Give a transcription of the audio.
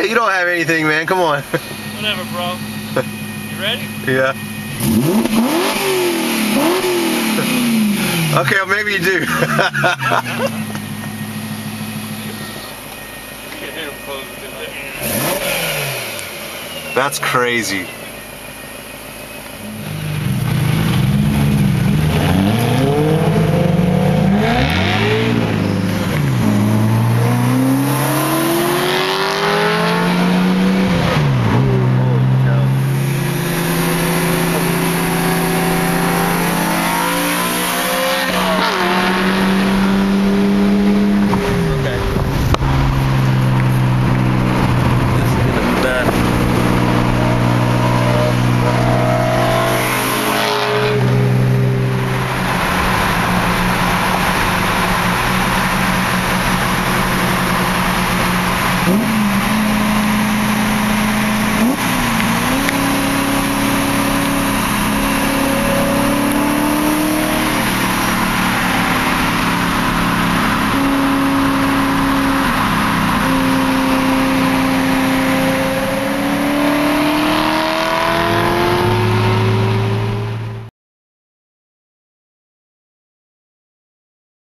You don't have anything, man. Come on. Whatever, bro. You ready? Yeah. Okay, well, maybe you do. That's crazy.